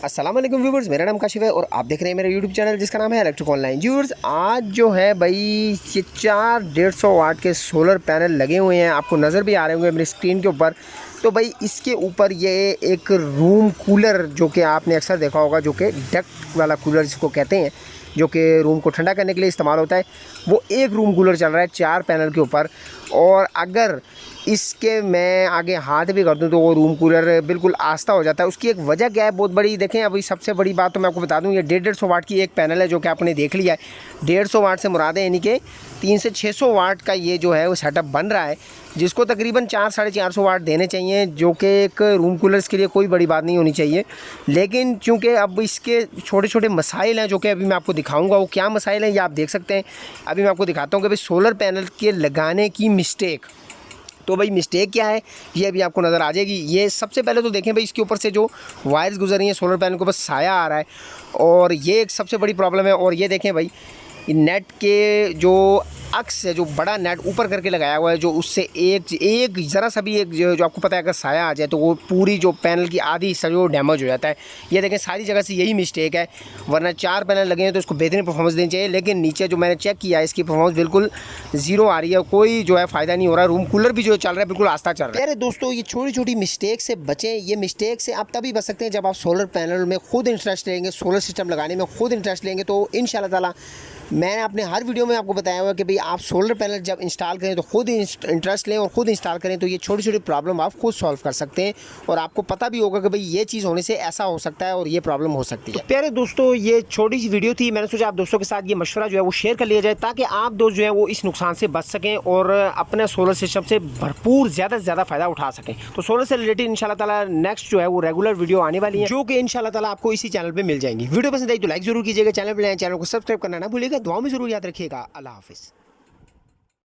अस्सलाम वालेकुम व्यूवर्स, मेरा नाम काशिफ है और आप देख रहे हैं मेरा यूट्यूब चैनल जिसका नाम है इलेक्ट्रिक ऑनलाइन। व्यूवर्स, आज जो है भाई ये 150 वाट के सोलर पैनल लगे हुए हैं, आपको नज़र भी आ रहे होंगे मेरी स्क्रीन के ऊपर। तो भाई इसके ऊपर ये एक रूम कूलर जो कि आपने अक्सर देखा होगा, जो कि डक्ट वाला कूलर जिसको कहते हैं, जो कि रूम को ठंडा करने के लिए इस्तेमाल होता है, वो एक रूम कूलर चल रहा है 4 पैनल के ऊपर। और अगर इसके मैं आगे हाथ भी कर दूं तो वो रूम कूलर बिल्कुल आस्था हो जाता है। उसकी एक वजह क्या है, बहुत बड़ी देखें। अभी सबसे बड़ी बात तो मैं आपको बता दूं, ये 150 वाट की एक पैनल है जो कि आपने देख लिया है। 150 वाट से मुराद है यानी कि 300 से 600 वाट का ये जो है वो सेटअप बन रहा है, जिसको तकरीबन 400-450 वाट देने चाहिए, जो कि एक रूम कूलर्स के लिए कोई बड़ी बात नहीं होनी चाहिए। लेकिन चूँकि अब इसके छोटे छोटे मसाइल हैं जो कि अभी मैं आपको दिखाऊंगा। वो क्या मसाइल हैं ये आप देख सकते हैं। अभी मैं आपको दिखाता हूँ कि भाई सोलर पैनल के लगाने की मिस्टेक। तो भाई मिस्टेक क्या है ये अभी आपको नज़र आ जाएगी। ये सबसे पहले तो देखें भाई, इसके ऊपर से जो वायर्स गुजर रही हैं सोलर पैनल के ऊपर साया आ रहा है, और ये एक सबसे बड़ी प्रॉब्लम है। और ये देखें भाई, नेट के जो अक्स है, जो बड़ा नेट ऊपर करके लगाया हुआ है, जो उससे एक ज़रा सा भी एक जो आपको पता है अगर साया आ जाए तो वो पूरी जो पैनल की आधी हिस्सा जो डैमेज हो जाता है। ये देखें सारी जगह से यही मिस्टेक है, वरना 4 पैनल लगे हैं तो इसको बेहतरीन परफॉर्मेंस देनी चाहिए। लेकिन नीचे जो मैंने चेक किया है, इसकी परफॉर्मेंस बिल्कुल ज़ीरो आ रही है, कोई जो है फ़ायदा नहीं हो रहा। रूम कूलर भी जो चल रहा है बिल्कुल आस्था चल रहा है। अरे दोस्तों, ये छोटी छोटी मिस्टेक से बचें। ये मिस्टेक से आप तभी बच सकते हैं जब आप सोलर पैनल में खुद इंटरेस्ट लेंगे, सोलर सिस्टम लगाने में खुद इंटरेस्ट लेंगे। तो इंशाल्लाह ताला मैंने अपने हर वीडियो में आपको बताया हुआ है कि भाई आप सोलर पैनल जब इंस्टॉल करें तो खुद इंटरेस्ट लें और ख़ुद इंस्टॉल करें, तो ये छोटी छोटी प्रॉब्लम आप खुद सॉल्व कर सकते हैं। और आपको पता भी होगा कि भाई ये चीज़ होने से ऐसा हो सकता है और ये प्रॉब्लम हो सकती है। तो प्यारे दोस्तों, ये छोटी सी वीडियो थी, मैंने सोचा आप दोस्तों के साथ ये मशवरा जो है वो शेयर कर लिया जाए, ताकि आप दोस्त जो है वो इस नुकसान से बच सकें और अपने सोलर सिस्टम से भरपूर ज़्यादा से ज़्यादा फ़ायदा उठा सकें। तो सोलर से रिलेटेड इंशाल्लाह ताला नेक्स्ट जो है वो रेगुलर वीडियो आने वाली है, जो कि इंशाल्लाह ताला आपको इसी चैनल पर मिल जाएंगी। वीडियो पसंद आई तो लाइक जरूर कीजिएगा, चैनल पर चैनल को सब्सक्राइब करना ना भूलिएगा, दुआ में जरूर याद रखिएगा। अल्लाह हाफिज़।